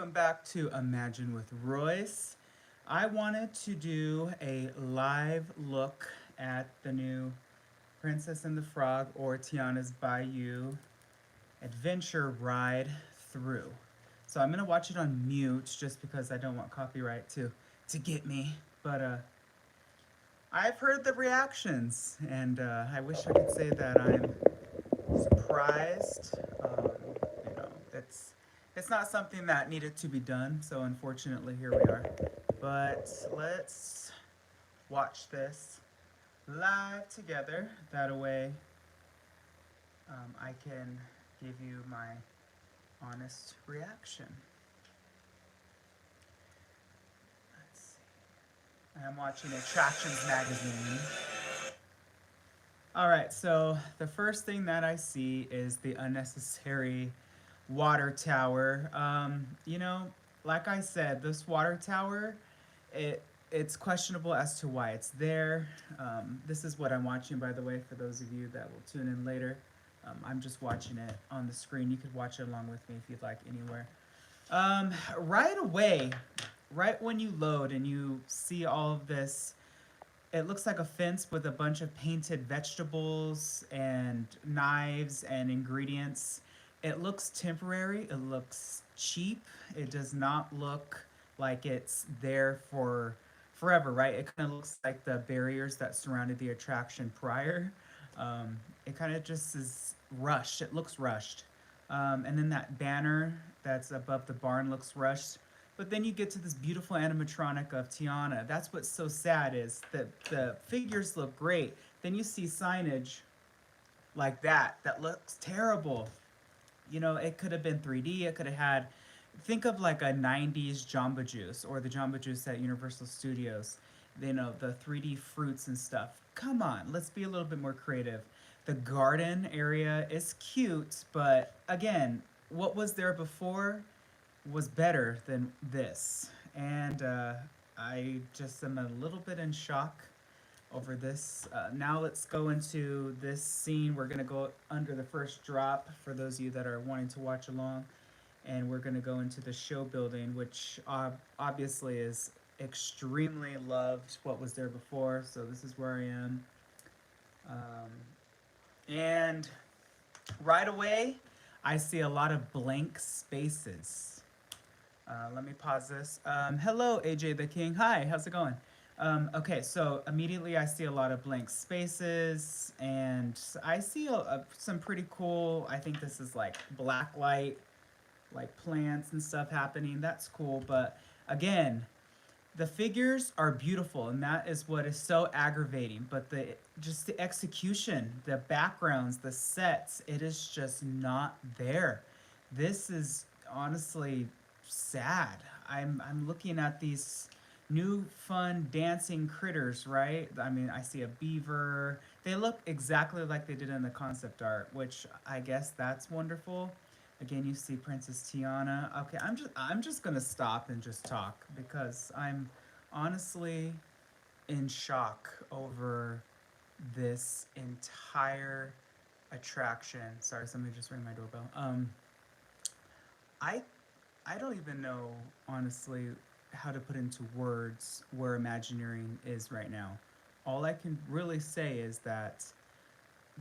welcome back to Imagine with Royce. I wanted to do a live look at the new Princess and the Frog or Tiana's Bayou adventure ride through. So I'm gonna watch it on mute just because I don't want copyright to get me. But I've heard the reactions, and I wish I could say that I'm surprised. You know, it's not something that needed to be done, so unfortunately here we are. But let's watch this live together. That way, I can give you my honest reaction. Let's see. I'm watching Attractions magazine. All right, so the first thing that I see is the unnecessary water tower. Like I said, this water tower, it it's questionable as to why it's there. This is what I'm watching, by the way, for those of you that will tune in later. I'm just watching it on the screen. You could watch it along with me if you'd like anywhere. Right away, right when you load and you see all of this, it looks like a fence with a bunch of painted vegetables and knives and ingredients. It looks temporary, it looks cheap, it does not look like it's there for forever, right? It kind of looks like the barriers that surrounded the attraction prior. It kind of just is rushed, it looks rushed. And then that banner that's above the barn looks rushed. But then you get to this beautiful animatronic of Tiana. That's what's so sad is that the figures look great. Then you see signage like that looks terrible. You know, it could have been 3D. It could have had, think of like a 90s Jamba Juice or the Jamba Juice at Universal Studios. You know, the 3D fruits and stuff. Come on, let's be a little bit more creative. The garden area is cute, but again, what was there before was better than this. And I just am a little bit in shock over this. Now let's go into this scene. We're going to go under the first drop for those of you that are wanting to watch along. And we're going to go into the show building, which obviously is extremely loved what was there before. So this is where I am. And right away, I see a lot of blank spaces. Let me pause this. Hello, AJ the King. Hi, how's it going? Okay, so immediately I see a lot of blank spaces, and I see some pretty cool, I think this is like black light, like plants and stuff happening. That's cool, but again, the figures are beautiful, and that is what is so aggravating. But the execution, the backgrounds, the sets, it is just not there. This is honestly sad. I'm looking at these new fun dancing critters, right? I mean, I see a beaver. They look exactly like they did in the concept art, which I guess that's wonderful. Again, you see Princess Tiana. Okay, I'm just gonna stop and just talk because I'm honestly in shock over this entire attraction. Sorry, somebody just rang my doorbell. I I don't even know honestly how to put into words where Imagineering is right now. All I can really say is that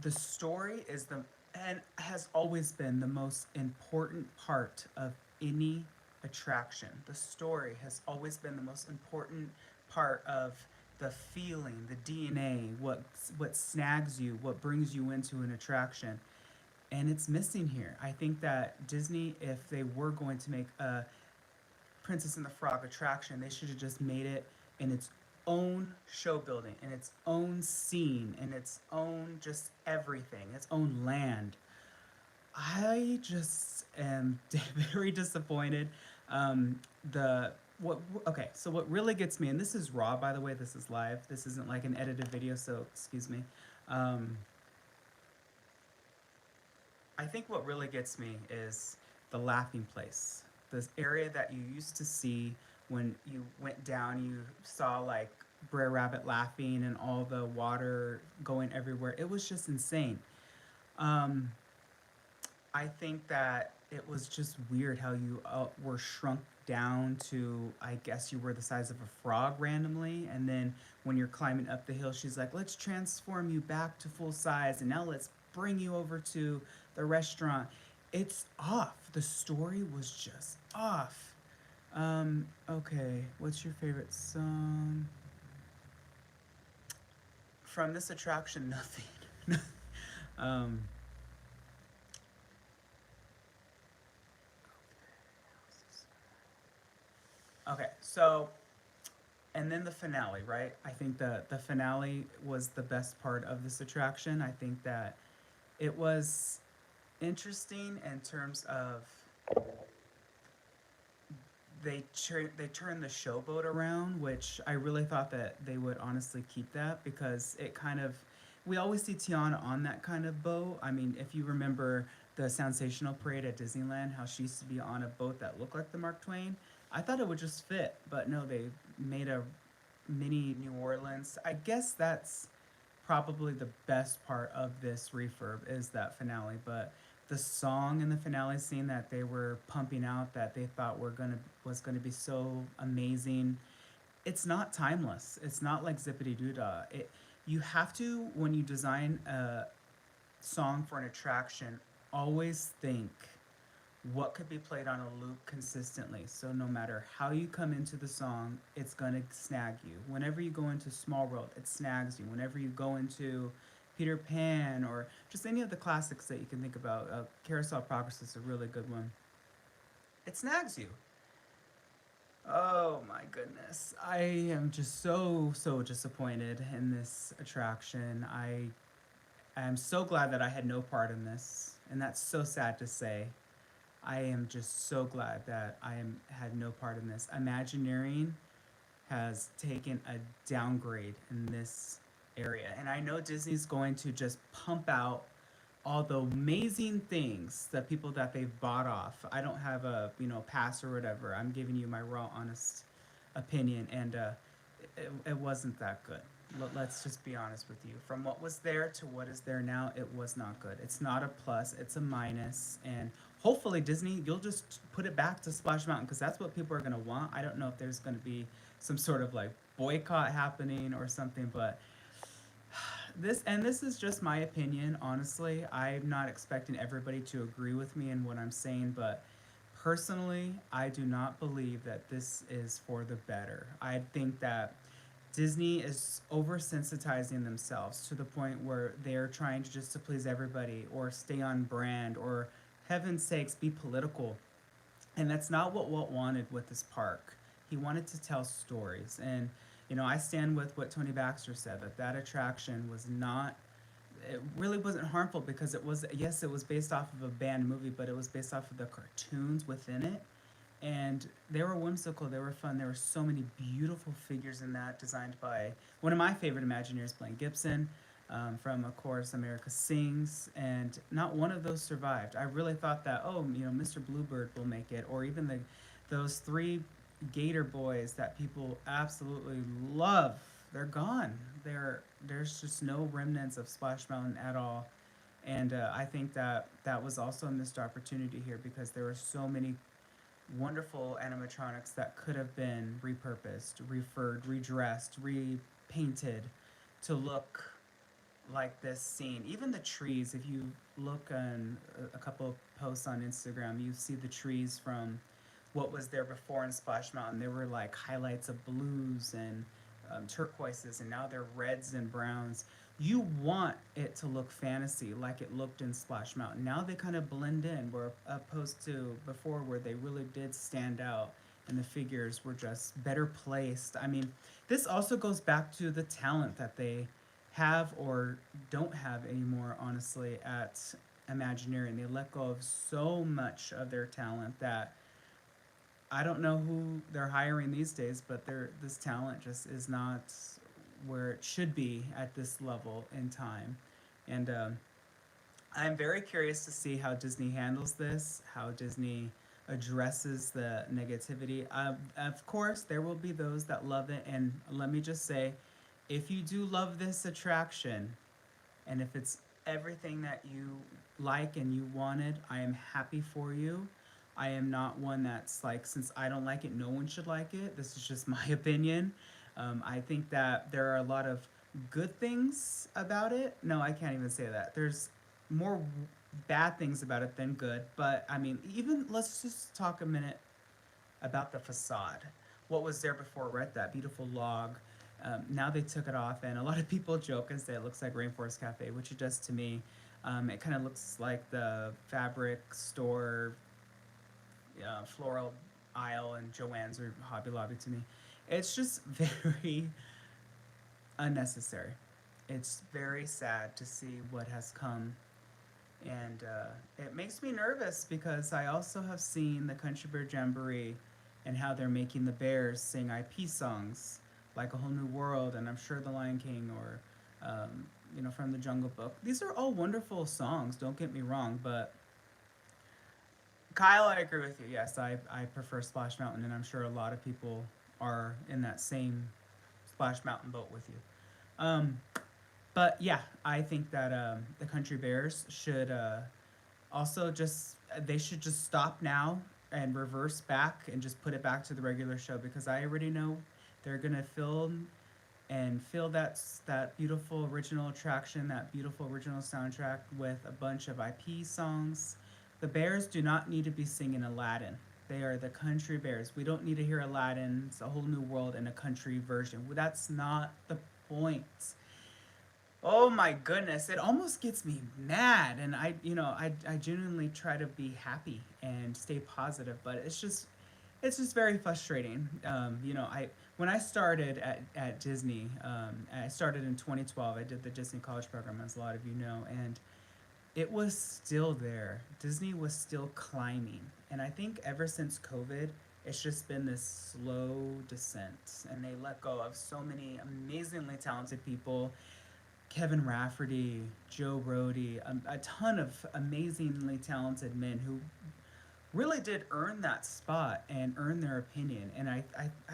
the story is the and has always been the most important part of any attraction. The story has always been the most important part of the feeling, the DNA, what snags you, what brings you into an attraction. And it's missing here. I think that Disney, if they were going to make a Princess and the Frog attraction, they should have just made it in its own show building, in its own scene, in its own just everything, its own land. I just am very disappointed. The what okay, so what really gets me, and this is raw by the way, this is live. This isn't like an edited video, so excuse me. Um, I think what really gets me is the laughing place. This area that you used to see when you went down, you saw like Brer Rabbit laughing and all the water going everywhere. It was just insane. Um, I think that it was just weird how you were shrunk down to, I guess you were the size of a frog randomly, and then when you're climbing up the hill, she's like, "Let's transform you back to full size, and now let's bring you over to the restaurant." It's off. The story was just off. Okay, what's your favorite song from this attraction? Nothing. um, okay, so and then the finale, right? I think the finale was the best part of this attraction. I think that it was interesting in terms of they turned the showboat around, which I really thought that they would honestly keep that because it kind of we always see Tiana on that kind of boat. I mean, if you remember the Sensational Parade at Disneyland, how she used to be on a boat that looked like the Mark Twain, I thought it would just fit, but no, they made a mini New Orleans. I guess that's probably the best part of this refurb is that finale, but the song in the finale scene that they were pumping out that they thought were gonna was gonna be so amazing. It's not timeless. It's not like Zippity Doo Dah. It you have to when you design a song for an attraction, always think what could be played on a loop consistently. So no matter how you come into the song, it's gonna snag you. Whenever you go into Small World, it snags you. Whenever you go into Peter Pan or just any of the classics that you can think about, Carousel of Progress is a really good one. It snags you. Oh my goodness. I am just so disappointed in this attraction. I am so glad that I had no part in this, and that's so sad to say. I am just so glad that had no part in this. Imagineering has taken a downgrade in this area, and I know Disney's going to just pump out all the amazing things that people that they've bought off. I don't have a pass or whatever. I'm giving you my raw, honest opinion, and it wasn't that good. Let's just be honest with you. From what was there to what is there now, it was not good. It's not a plus, it's a minus. And hopefully, Disney, you'll just put it back to Splash Mountain because that's what people are going to want. I don't know if there's going to be some sort of like boycott happening or something, but this is just my opinion, honestly. I'm not expecting everybody to agree with me in what I'm saying, but personally, I do not believe that this is for the better. I think that Disney is oversensitizing themselves to the point where they're trying to just to please everybody or stay on brand or heaven's sakes be political. And that's not what Walt wanted with this park. He wanted to tell stories. And I stand with what Tony Baxter said that that attraction was not it really wasn't harmful because it was yes it was based off of a banned movie, but it was based off of the cartoons within it, and they were whimsical, they were fun. There were so many beautiful figures in that, designed by one of my favorite Imagineers, Blaine Gibson, from of course America Sings, and not one of those survived. I really thought that Mr. Bluebird will make it, or even those three Gator boys that people absolutely love. They're gone. There's just no remnants of Splash Mountain at all, and I think that that was also a missed opportunity here because there were so many wonderful animatronics that could have been repurposed, referred, redressed, repainted to look like this scene. Even the trees, if you look on a couple of posts on Instagram, you see the trees from what was there before in Splash Mountain. There were like highlights of blues and turquoises, and now they're reds and browns. You want it to look fantasy like it looked in Splash Mountain. Now they kind of blend in, where opposed to before, where they really did stand out and the figures were just better placed. I mean, this also goes back to the talent that they have or don't have anymore, honestly, at Imagineering. They let go of so much of their talent that I don't know who they're hiring these days, but this talent just is not where it should be at this level in time. And I'm very curious to see how Disney handles this, how Disney addresses the negativity. Of course, there will be those that love it. And let me just say, if you do love this attraction, and if it's everything that you like and you wanted. I am happy for you. I am not one that's like, since I don't like it, no one should like it. This is just my opinion. I think that there are a lot of good things about it. No, I can't even say that. There's more bad things about it than good. But I mean, even let's just talk a minute about the facade. What was there before, right? That beautiful log. Now they took it off, and a lot of people joke and say it looks like Rainforest Cafe, which it does to me. It kind of looks like the fabric store, floral aisle in Joann's or Hobby Lobby to me. It's just very unnecessary. It's very sad to see what has come, and it makes me nervous because I also have seen the Country Bear Jamboree and how they're making the bears sing IP songs like A Whole New World, and I'm sure The Lion King or from the Jungle Book. These are all wonderful songs, don't get me wrong, but Kyle, I agree with you. Yes, I prefer Splash Mountain, and I'm sure a lot of people are in that same Splash Mountain boat with you. Um, but yeah, I think that the Country Bears should also just they should just stop now and reverse back and just put it back to the regular show because I already know they're gonna film and fill that beautiful original attraction, that beautiful original soundtrack with a bunch of IP songs. The Bears do not need to be singing Aladdin. They are the Country Bears. We don't need to hear Aladdin. It's a whole new world in a country version. That's not the point. Oh my goodness, it almost gets me mad, and I genuinely try to be happy and stay positive, but it's just very frustrating. I when I started at Disney, I started in 2012. I did the Disney College Program, as a lot of you know, and it was still there. Disney was still climbing, and I think ever since COVID, it's just been this slow descent, and they let go of so many amazingly talented people. Kevin Rafferty, Joe Brody, a ton of amazingly talented men who really did earn that spot and earn their opinion. And I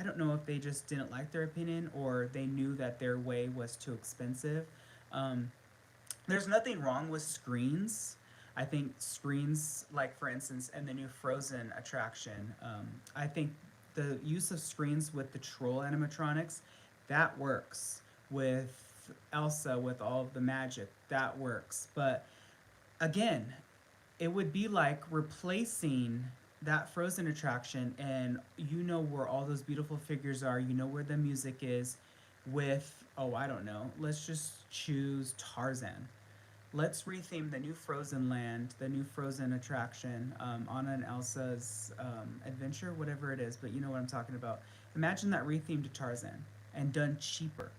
don't know if they just didn't like their opinion or they knew that their way was too expensive. Um, there's nothing wrong with screens. I think screens, like for instance, in the new Frozen attraction, I think the use of screens with the troll animatronics, that works. With Elsa, with all of the magic, that works. But again, it would be like replacing that Frozen attraction, and you know where all those beautiful figures are, you know where the music is, with, oh, I don't know, let's just choose Tarzan. Let's retheme the new Frozen land, the new Frozen attraction, Anna and Elsa's adventure, whatever it is, but you know what I'm talking about. Imagine that rethemed to Tarzan and done cheaper.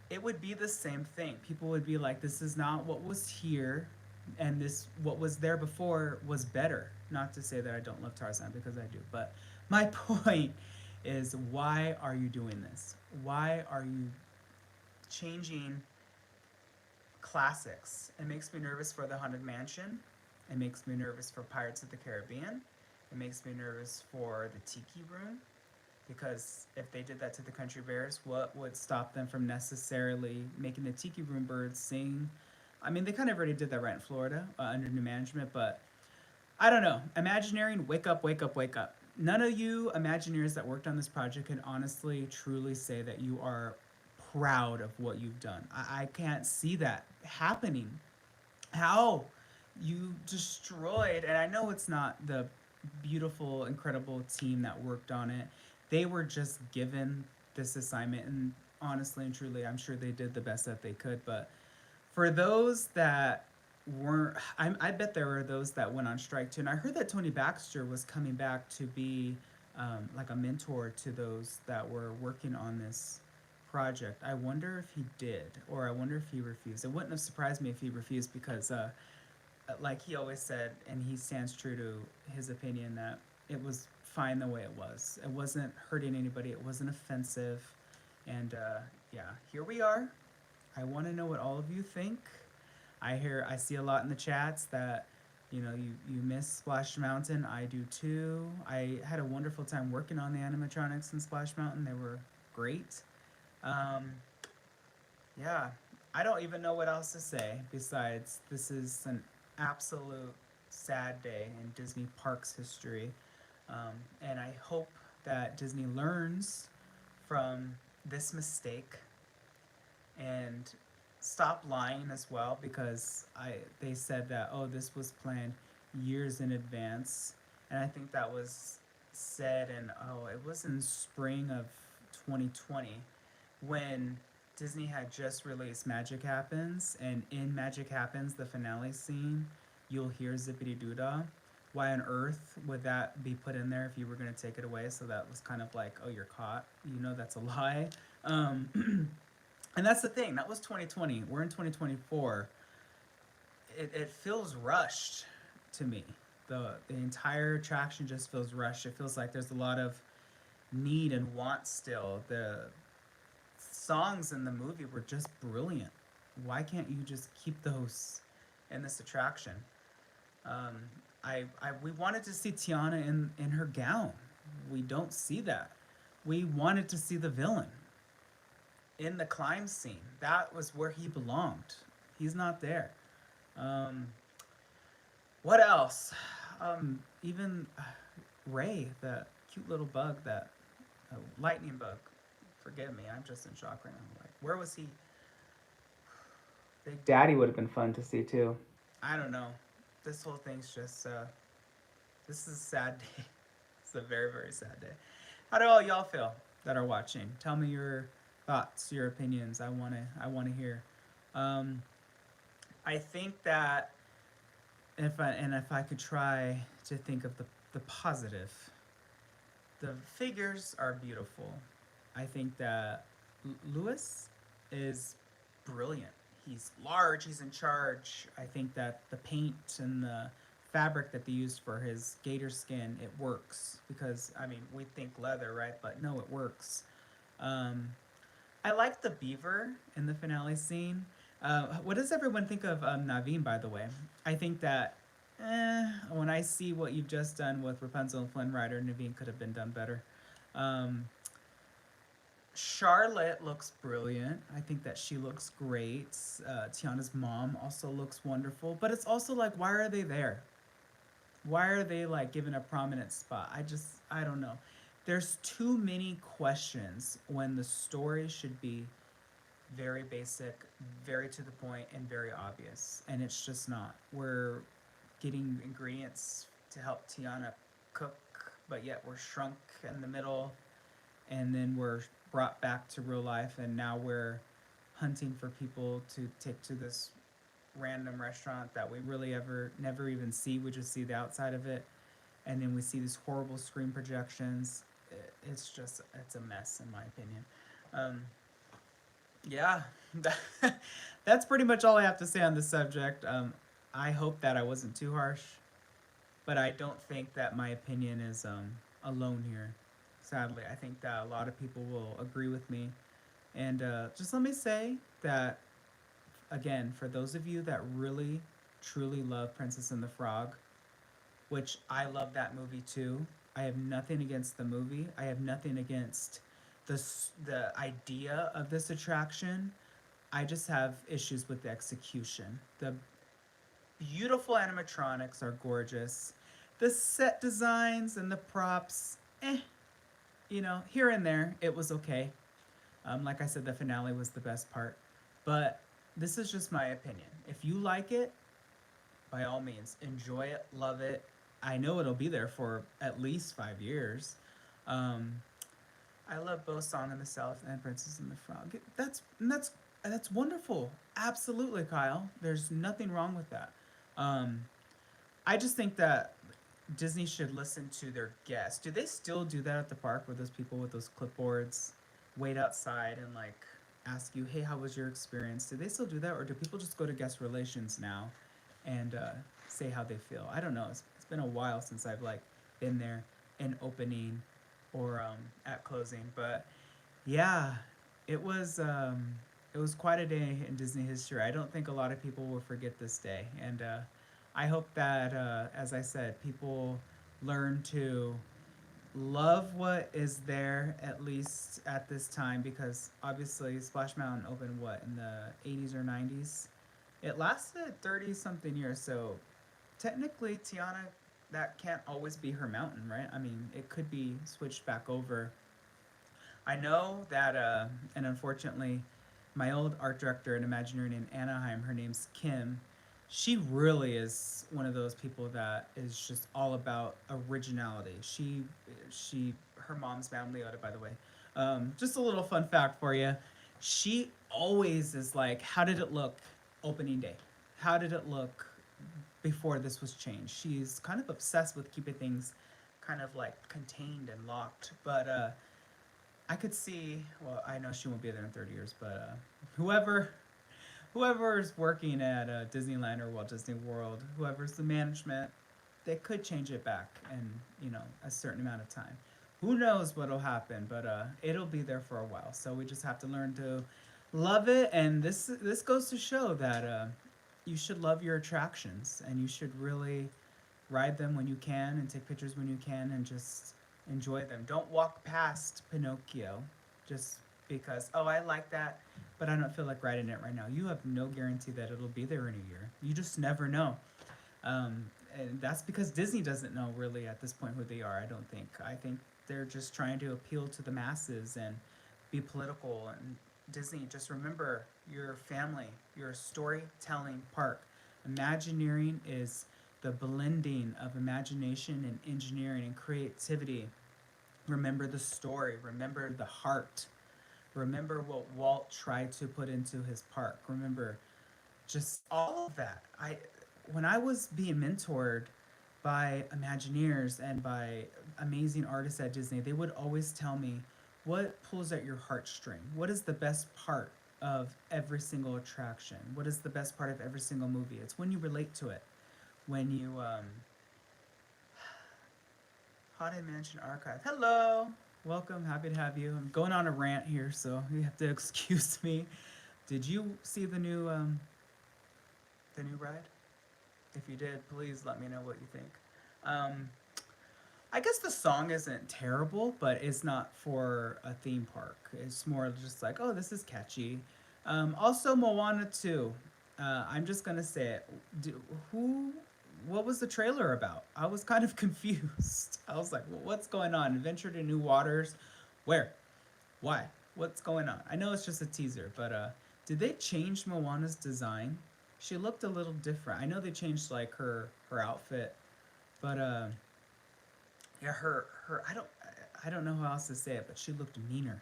It would be the same thing. People would be like, this is not what was here, and this what was there before was better. Not to say that I don't love Tarzan, because I do, but my point is, why are you doing this? Why are you changing classics? It makes me nervous for the Haunted Mansion. It makes me nervous for Pirates of the Caribbean. It makes me nervous for the Tiki Room, because if they did that to the Country Bears, what would stop them from necessarily making the Tiki Room birds sing? I mean, they kind of already did that right in Florida under new management, but I don't know. Imagineering, wake up, wake up, wake up. None of you Imagineers that worked on this project can honestly, truly say that you are proud of what you've done. I can't see that happening. How? You destroyed, and I know it's not the beautiful, incredible team that worked on it. They were just given this assignment, and honestly and truly, I'm sure they did the best that they could. But for those that weren't, I bet there were those that went on strike too. And I heard that Tony Baxter was coming back to be like a mentor to those that were working on this project. I wonder if he did, or I wonder if he refused. It wouldn't have surprised me if he refused, because like he always said, and he stands true to his opinion, that it was fine the way it was. It wasn't hurting anybody. It wasn't offensive. And yeah, here we are. I want to know what all of you think. I see a lot in the chats that you miss Splash Mountain. I do too. I had a wonderful time working on the animatronics in Splash Mountain. They were great. Um, yeah, I don't even know what else to say besides this is an absolute sad day in Disney Parks history. And I hope that Disney learns from this mistake and stop lying as well, because they said that, oh, this was planned years in advance, and I think that was said in, oh, it was in spring of 2020 when Disney had just released Magic Happens, and in Magic Happens, the finale scene, you'll hear Zippity Doo Dah. Why on earth would that be put in there if you were going to take it away? So that was kind of like, oh, you're caught. You know, that's a lie. And that's the thing. That was 2020. We're in 2024. It feels rushed to me. The entire attraction just feels rushed. It feels like there's a lot of need and want still. The songs in the movie were just brilliant. Why can't you just keep those in this attraction? Um, we wanted to see Tiana in her gown. We don't see that. We wanted to see the villain in the climb scene. That was where he belonged. He's not there. Um, what else? Even Ray, the cute little bug, that lightning bug. Forgive me, I'm just in shock right now. Like, where was he? Big Daddy would have been fun to see too. I don't know. This whole thing's just. This is a sad day. It's a very, very sad day. How do all y'all feel that are watching? Tell me your thoughts, your opinions. I wanna hear. Um, I think that if I could try to think of the positive, the figures are beautiful. I think that Lewis is brilliant. He's large. He's in charge. I think that the paint and the fabric that they used for his gator skin, it works, because I mean, we think leather, right? But no, it works. Um, I like the beaver in the finale scene. What does everyone think of Naveen, by the way? I think that when I see what you've just done with Rapunzel and Flynn Rider, Naveen could have been done better. Um, Charlotte looks brilliant. I think that she looks great. Tiana's mom also looks wonderful. But it's also like, why are they there? Why are they like given a prominent spot? I don't know. There's too many questions when the story should be very basic, very to the point, and very obvious. And it's just not. We're getting ingredients to help Tiana cook, but yet we're shrunk in the middle, and then we're brought back to real life, and now we're hunting for people to take to this random restaurant that we really ever never even see. We just see the outside of it, and then we see these horrible screen projections. It's a mess in my opinion. Um, yeah, that's pretty much all I have to say on this subject. I hope that I wasn't too harsh, but I don't think that my opinion is alone here. Sadly, I think that a lot of people will agree with me. And just let me say that, again, for those of you that really, truly love Princess and the Frog, which I love that movie too. I have nothing against the movie. I have nothing against the idea of this attraction. I just have issues with the execution. The beautiful animatronics are gorgeous. The set designs and the props, here and there, it was okay. Like I said, the finale was the best part. But this is just my opinion. If you like it, by all means, enjoy it, love it. I know it'll be there for at least 5 years. Um, I love both Song of the South and Princess and the Frog. That's wonderful. Absolutely, Kyle. There's nothing wrong with that. Um, I just think that Disney should listen to their guests. Do they still do that at the park, where those people with those clipboards wait outside and like ask you, "Hey, how was your experience?" Do they still do that, or do people just go to guest relations now and say how they feel? I don't know. It's been a while since I've like been there in opening or at closing, but yeah, it was it was quite a day in Disney history. I don't think a lot of people will forget this day, and I hope that, as I said, people learn to love what is there at least at this time because obviously Splash Mountain opened what in the 80s or 90s. It lasted 30 something years, so technically Tiana that can't always be her mountain, right? I mean, it could be switched back over. I know that, and unfortunately, my old art director and Imagineering in Anaheim, her name's Kim. She really is one of those people that is just all about originality. Her mom's Madame Leota, by the way. Just a little fun fact for you. She always is like, how did it look opening day? How did it look before this was changed? She's kind of obsessed with keeping things kind of like contained and locked. But I could see. Well, I know she won't be there in 30 years, but whoever whoever's working at Disneyland or Walt Disney World, whoever's the management, they could change it back in a certain amount of time. Who knows what'll happen, but it'll be there for a while. So we just have to learn to love it. And this goes to show that you should love your attractions and you should really ride them when you can and take pictures when you can and just enjoy them. Don't walk past Pinocchio just because, oh, I like that, but I don't feel like riding it right now. You have no guarantee that it'll be there in a year. You just never know. Um, and that's because Disney doesn't know really at this point who they are, I don't think. I think they're just trying to appeal to the masses and be political. And Disney, just remember your family, your storytelling park. Imagineering is the blending of imagination and engineering and creativity. Remember the story, remember the heart, remember what Walt tried to put into his park. Remember just all of that. When I was being mentored by Imagineers and by amazing artists at Disney, they would always tell me what pulls at your heartstring. What is the best part of every single attraction? What is the best part of every single movie? It's when you relate to it. When you Haunted Mansion Archive. Hello, welcome. Happy to have you. I'm going on a rant here, so you have to excuse me. Did you see the new ride? If you did, please let me know what you think. Um, I guess the song isn't terrible, but it's not for a theme park. It's more just like, oh, this is catchy. Also, Moana 2. I'm just gonna say it. Who? What was the trailer about? I was kind of confused. I was like, well, what's going on? Adventure to New Waters? Where? Why? What's going on? I know it's just a teaser, but did they change Moana's design? She looked a little different. I know they changed like her outfit, but yeah, her I don't know how else to say it, but she looked meaner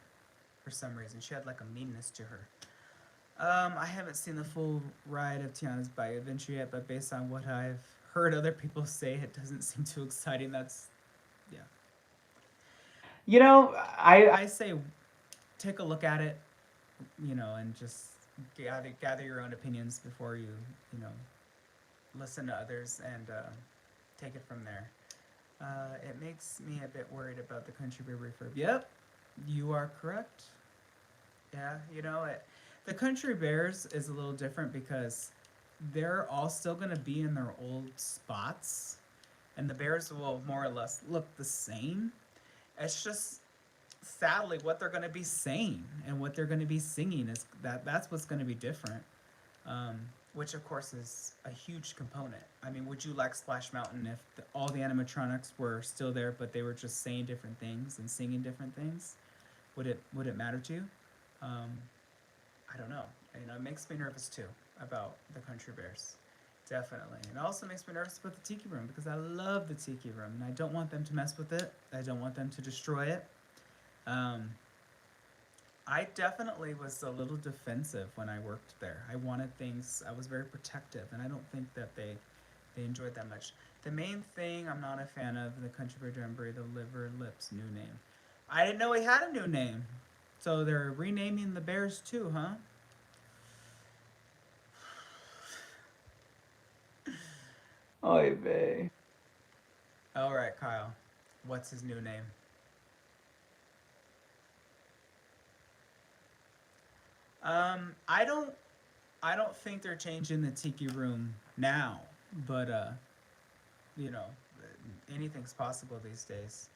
for some reason. She had like a meanness to her. I haven't seen the full ride of Tiana's Bayou Adventure yet, but based on what I've heard other people say, it doesn't seem too exciting. That's yeah. I say take a look at it, and just gather your own opinions before you listen to others and take it from there. It makes me a bit worried about the Country Bear refurb. Yep, you are correct. Yeah, the Country Bears is a little different because they're all still going to be in their old spots, and the bears will more or less look the same. It's just sadly what they're going to be saying and what they're going to be singing is that's what's going to be different. Um, which of course is a huge component. I mean, would you like Splash Mountain if all the animatronics were still there, but they were just saying different things and singing different things? Would it matter to you? Um, I don't know. It makes me nervous too about the Country Bears. Definitely. It also makes me nervous about the Tiki Room because I love the Tiki Room and I don't want them to mess with it. I don't want them to destroy it. Um, I definitely was a little defensive when I worked there. I wanted things, I was very protective, and I don't think that they enjoyed that much. The main thing I'm not a fan of the Country Bear Jamboree, the Liver Lips new name. I didn't know he had a new name. So they're renaming the bears too, huh? Oy vey. All right, Kyle. What's his new name? I don't think they're changing the Tiki Room now, but you know, anything's possible these days.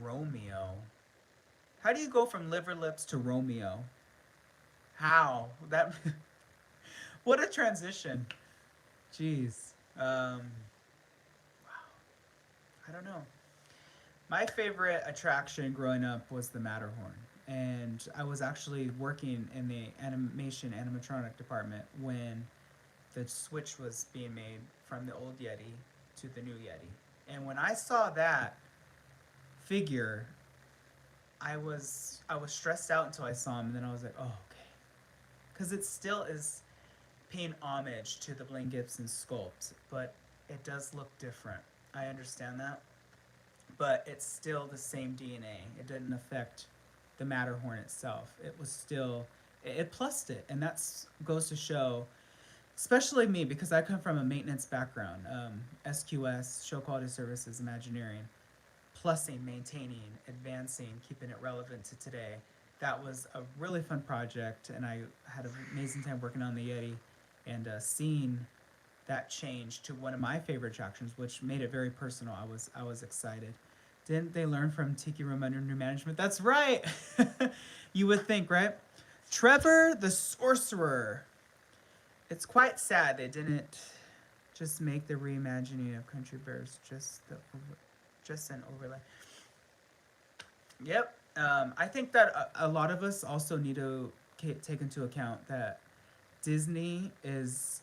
Romeo. How do you go from liver lips to Romeo? How? That what a transition. Jeez. I don't know. My favorite attraction growing up was the Matterhorn. And I was actually working in the animation animatronic department when the switch was being made from the old Yeti to the new Yeti. And when I saw that figure, I was stressed out until I saw him, and then I was like, oh, okay, because it still is paying homage to the Blaine Gibson sculpt, but it does look different. I understand that, but it's still the same DNA. It didn't affect the Matterhorn itself. It was still it plussed it, and that's goes to show, especially me because I come from a maintenance background, SQS, show quality services, Imagineering, plussing, maintaining, advancing, keeping it relevant to today. That was a really fun project, and I had an amazing time working on the Yeti and seeing that change to one of my favorite attractions, which made it very personal. I was excited. Didn't they learn from Tiki Room under new management? That's right. You would think, right? Trevor the Sorcerer. It's quite sad they didn't just make the reimagining of Country Bears just an overlay. Yep. I think that a lot of us also need to take into account that Disney is,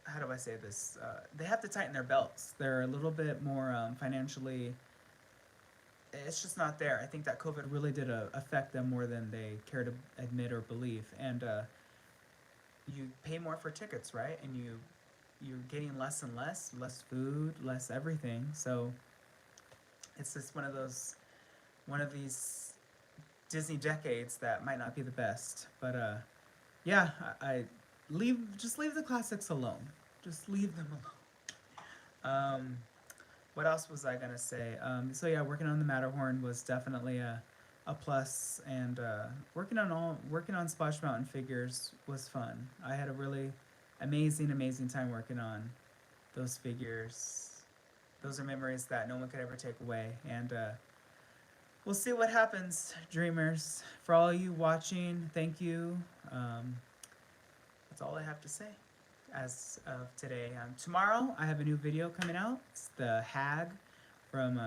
how do I say this? They have to tighten their belts. They're a little bit more financially. It's just not there. I think that COVID really did affect them more than they care to admit or believe. And you pay more for tickets, right? And you're getting less and less food, less everything. So it's just one of these Disney decades that might not be the best. But yeah, I leave the classics alone. Just leave them alone. What else was I gonna say? So yeah, working on the Matterhorn was definitely a plus, and working on Splash Mountain figures was fun. I had a really amazing time working on those figures. Those are memories that no one could ever take away, and we'll see what happens, dreamers. For all you watching, thank you. That's all I have to say as of today. Tomorrow, I have a new video coming out. It's the Hag from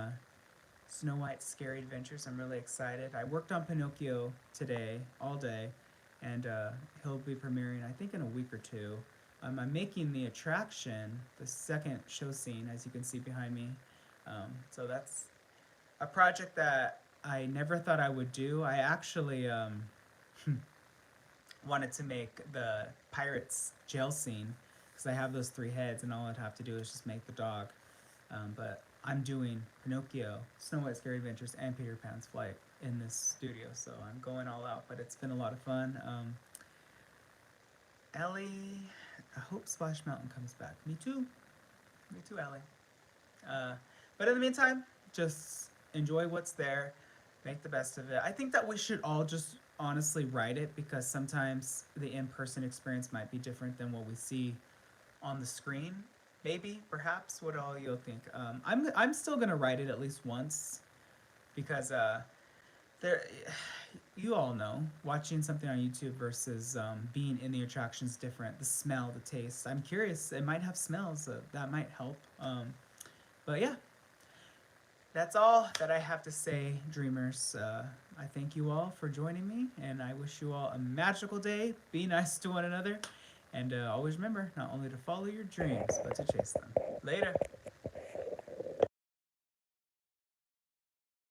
Snow White's Scary Adventures. I'm really excited. I worked on Pinocchio today, all day, and he'll be premiering, I think, in a week or two. I'm making the attraction, the second show scene, as you can see behind me. So that's a project that I never thought I would do. I actually wanted to make the pirates jail scene because I have those three heads, and all I'd have to do is just make the dog. But I'm doing Pinocchio, Snow White's Scary Adventures, and Peter Pan's Flight in this studio, so I'm going all out. But it's been a lot of fun. Ellie, I hope Splash Mountain comes back. Me too. Me too, Ellie. But in the meantime, just enjoy what's there, make the best of it. I think that we should all just honestly write it, because sometimes the in-person experience might be different than what we see on the screen. Maybe, perhaps. What all you'll think? I'm still gonna write it at least once, because there, you all know, watching something on YouTube versus being in the attraction's different. The smell, the taste. I'm curious. It might have smells that might help. But yeah, that's all that I have to say, dreamers. I thank you all for joining me, and I wish you all a magical day. Be nice to one another, and always remember not only to follow your dreams, but to chase them. Later.